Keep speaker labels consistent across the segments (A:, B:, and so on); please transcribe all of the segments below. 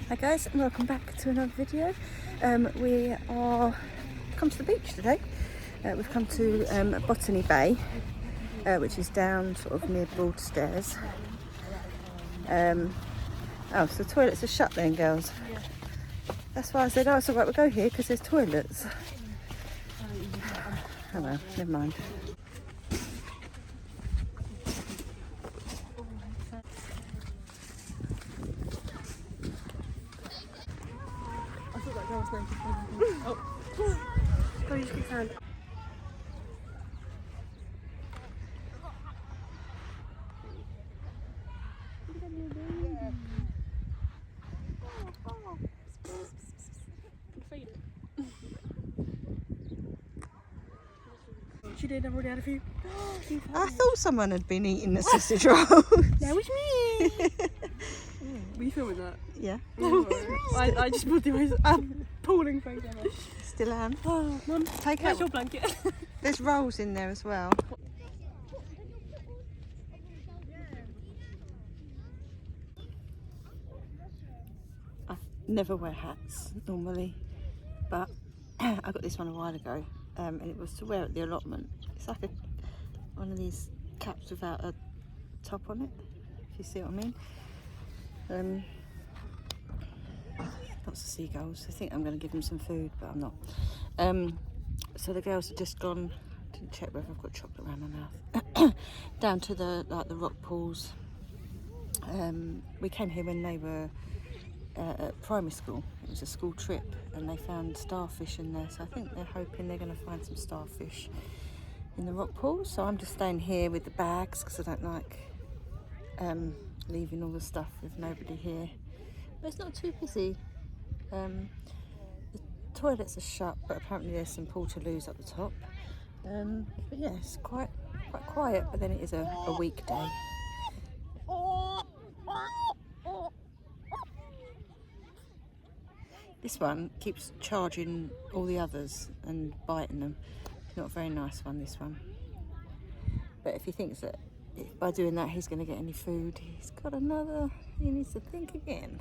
A: Hi guys, and welcome back to another video. We are come to the beach today. We've come to Botany Bay, which is down sort of near Broadstairs. Oh, so the toilets are shut then, girls.
B: Yeah.
A: That's why I said, oh, it's alright, we'll go here because there's toilets. Oh well, never mind.
B: I thought that girl was naked. Oh. Oh, you just keep hand. She did, I've already had a few.
A: I thought someone had been eating the sausage rolls.
B: That was me! Were you filming that?
A: Yeah,
B: I just put the most appalling face ever.
A: still am.
B: Oh, Mum,
A: Take
B: where's
A: out.
B: your blanket?
A: There's rolls in there as well. I never wear hats normally, but I got this one a while ago, and it was to wear at the allotment. It's like one of these caps without a top on it, if you see what I mean. Lots of seagulls. I think I'm going to give them some food, but I'm not. So the girls have just gone. Didn't check whether I've got chocolate around my mouth. Down to the rock pools. We came here when they were at primary school. It was a school trip, and they found starfish in there. So I think they're hoping they're going to find some starfish in the rock pools. So I'm just staying here with the bags because I don't like leaving all the stuff with nobody here. But it's not too busy. The toilets are shut, but apparently there's some portaloos up the top. But yeah, it's quite quiet. But then it is a weekday. This one keeps charging all the others and biting them. It's not a very nice one, this one. But if he thinks that by doing that he's going to get any food, he's got another. He needs to think again.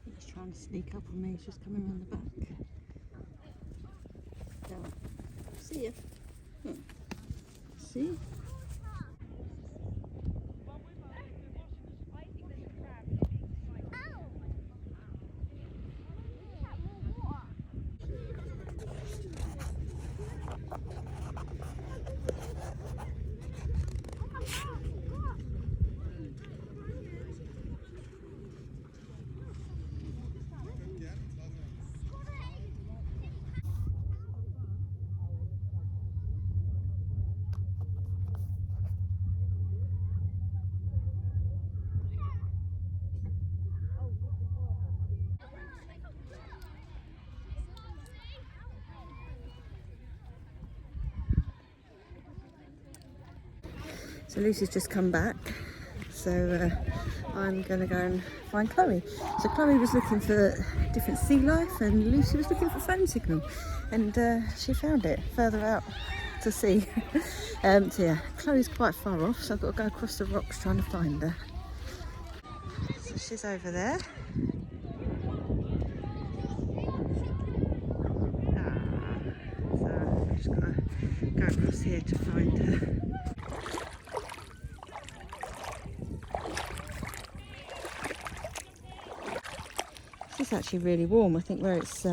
A: He's trying to sneak up on me. He's just coming around the back. Go. See ya. See? So Lucy's just come back, so I'm going to go and find Chloe. So Chloe was looking for different sea life and Lucy was looking for phone signal, and she found it further out to sea. So yeah, Chloe's quite far off, so I've got to go across the rocks trying to find her. So she's over there. So I've just got to go across here to find her. It's actually really warm. I think where it's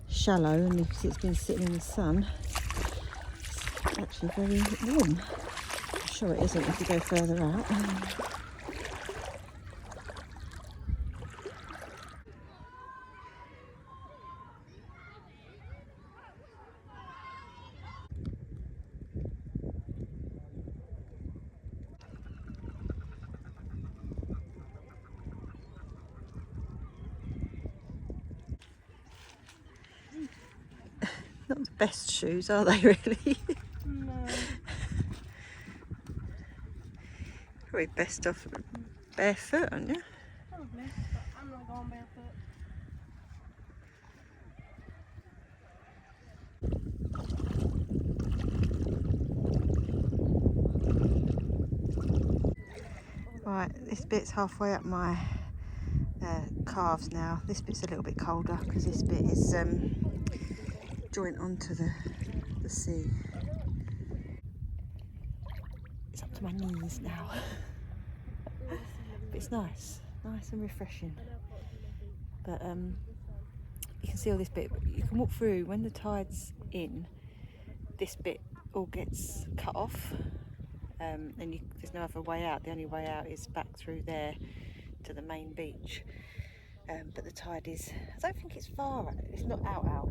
A: shallow and you can see it's been sitting in the sun, it's actually very warm. I'm sure it isn't if you go further out. Not the best shoes, are they, really?
B: No.
A: Probably best off barefoot, aren't you?
B: Probably, but I'm not going barefoot.
A: Right, this bit's halfway up my calves now. This bit's a little bit colder because this bit is joint onto the sea. It's up to my knees now. But it's nice and refreshing. But you can see all this bit. You can walk through when the tide's in. This bit all gets cut off. And there's no other way out. The only way out is back through there to the main beach. But the tide is, I don't think it's far, it's not out.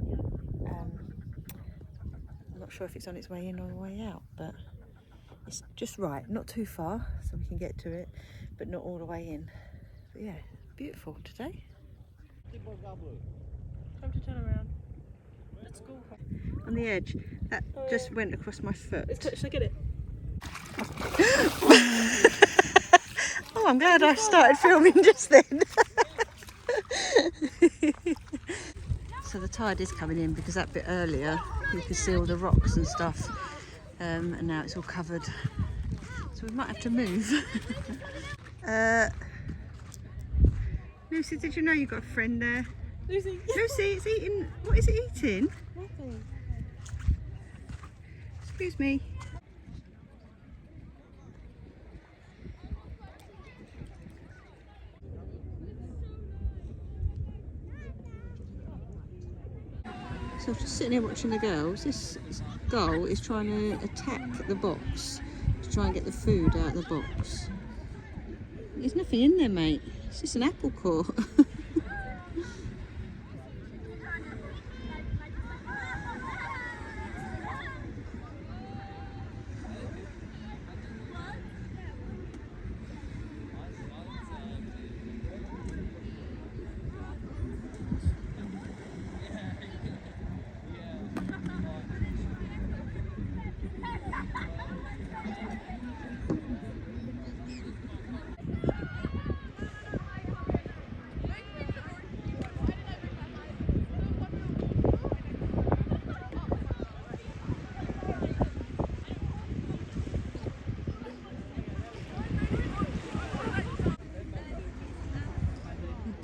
A: I'm not sure if it's on its way in or the way out, but it's just right, not too far, so we can get to it, but not all the way in. But yeah, beautiful today.
B: Time to turn around. Let's go.
A: On the edge, that just went across my foot.
B: Should I get it?
A: Oh, I'm glad I started filming just then. So the tide is coming in because that bit earlier you could see all the rocks and stuff, and now it's all covered. So we might have to move. Lucy, did you know you got a friend there?
B: Lucy.
A: Lucy, it's eating. What is it eating?
B: Nothing.
A: Excuse me. So I'm just sitting here watching the girls. This gull is trying to attack the box to try and get the food out of the box. There's nothing in there, mate. It's just an apple core.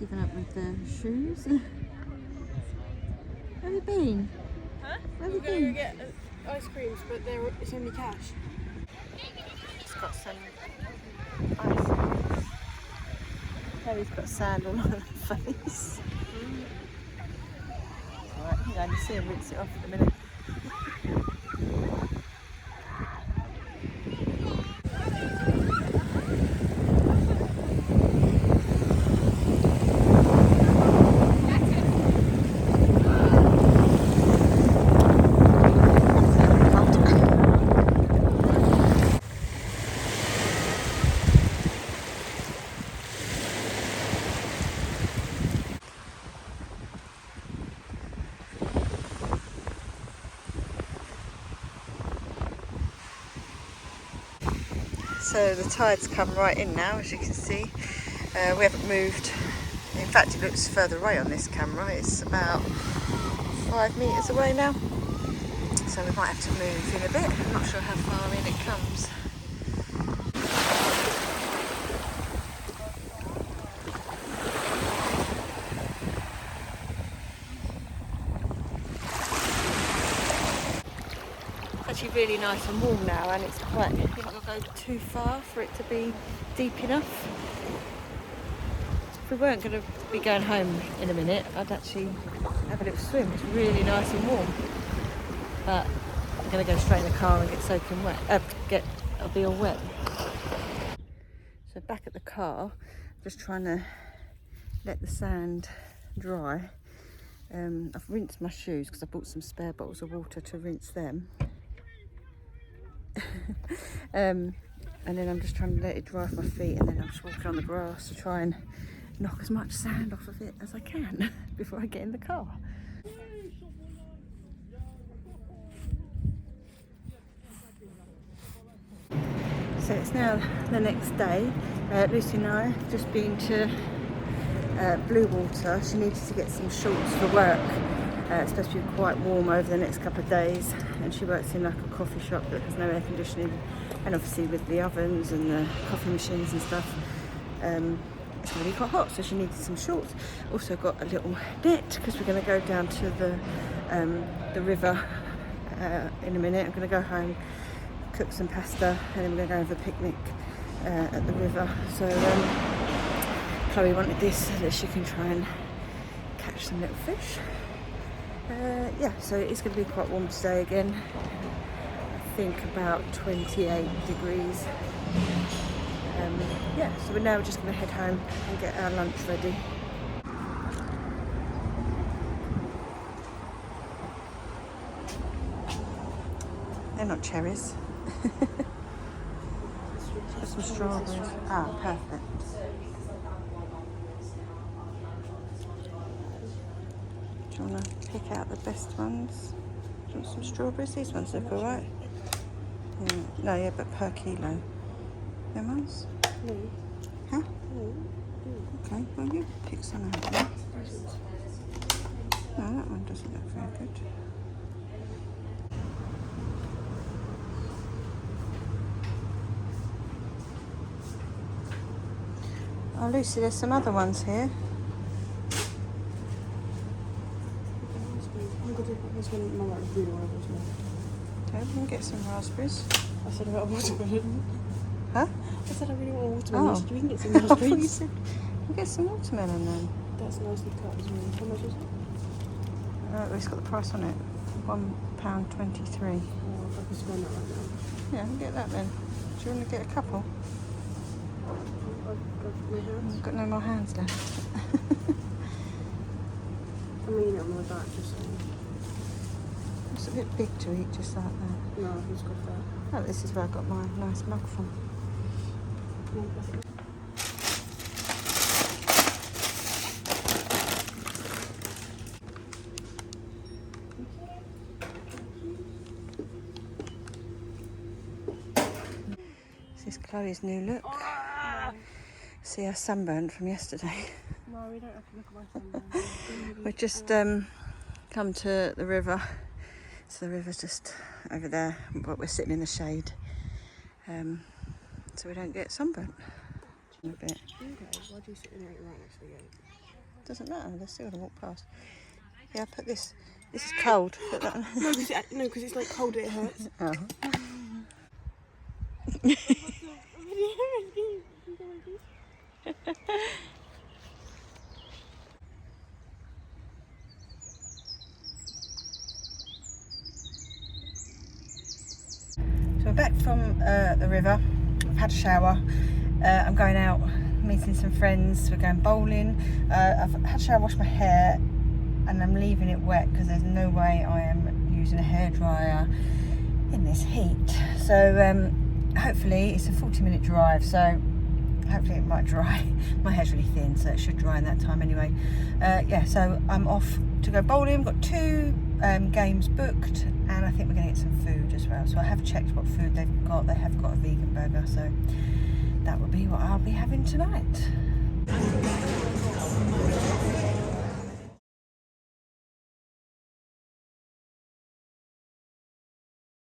A: Giving up with the shoes. Where have you been?
B: Huh?
A: Where have you
B: We're going to
A: been?
B: get ice creams, but it's only cash.
A: It's got some ice. Harry's got sand all over her face. Alright, you can only see him rinse it off in a minute. So the tide's come right in now, as you can see. We haven't moved. In fact, it looks further away on this camera. It's about 5 metres away now. So we might have to move in a bit. I'm not sure how far in it comes. Actually really nice and warm now, and it's quite, you're not going to go too far for it to be deep enough. If we weren't going to be going home in a minute, I'd actually have a little swim. It's really nice and warm, but I'm going to go straight in the car and get soaking wet, I'll be all wet. So back at the car, just trying to let the sand dry. I've rinsed my shoes because I bought some spare bottles of water to rinse them. And then I'm just trying to let it dry off my feet, and then I'm just walking on the grass to try and knock as much sand off of it as I can before I get in the car. So it's now the next day. Lucy and I have just been to Blue Water. She needed to get some shorts for work. It's supposed to be quite warm over the next couple of days, and she works in like a coffee shop that has no air conditioning, and obviously with the ovens and the coffee machines and stuff, it's going to be quite hot, so she needed some shorts. Also got a little net because we're going to go down to the river in a minute. I'm going to go home, cook some pasta, and then we're going to go have a picnic at the river. So Chloe wanted this so that she can try and catch some little fish. Yeah, so it's going to be quite warm today again. I think about 28 degrees. Yeah, so we're now just going to head home and get our lunch ready. They're not cherries. Got some strawberries. Ah, perfect. Do you want to pick out the best ones? Do you want some strawberries? These ones look alright. Yeah. No, yeah, but per kilo. Them ones?
B: No.
A: Huh?
B: No.
A: Okay, well you pick some out there. No, that one doesn't look very good. Oh, Lucy, there's some other ones here. Okay, we can get some raspberries.
B: I said about watermelon.
A: Huh?
B: I said I really want watermelon.
A: Oh.
B: So we can get some
A: I thought you
B: raspberries.
A: said we'll get some watermelon then.
B: That's nicely cut as well. How much is it?
A: It's got the price on it. £1.23.
B: Oh, I can spend that right now.
A: Yeah, we'll get that then. Do you want to get a couple?
B: I've my hands.
A: I've got no more hands left.
B: I mean it on my back just saying.
A: It's a bit big to eat just like that.
B: No, he's got that.
A: Oh, this is where I got my nice mug from.
B: No, that's it.
A: This is Chloe's new look. See her sunburnt from yesterday.
B: No, we don't have to look at my phone.
A: We've just come to the river. So the river's just over there, but we're sitting in the shade. So we don't get sunburnt. A bit.
B: Okay, why do you sit in there right next to the gate?
A: Doesn't matter, they're still gonna walk past. Yeah, I put this. This is cold. Put that on.
B: No, because it's like cold, it hurts.
A: Oh. So we're back from the river. I've had a shower. I'm going out, meeting some friends. We're going bowling. I've had a shower, washed my hair, and I'm leaving it wet because there's no way I am using a hairdryer in this heat. So hopefully it's a 40-minute drive. So hopefully it might dry. My hair's really thin, so it should dry in that time anyway. Yeah, so I'm off to go bowling. I've got 2 games booked, and I think we're going to get some food as well. So I have checked what food they've got. They have got a vegan burger, so that will be what I'll be having tonight.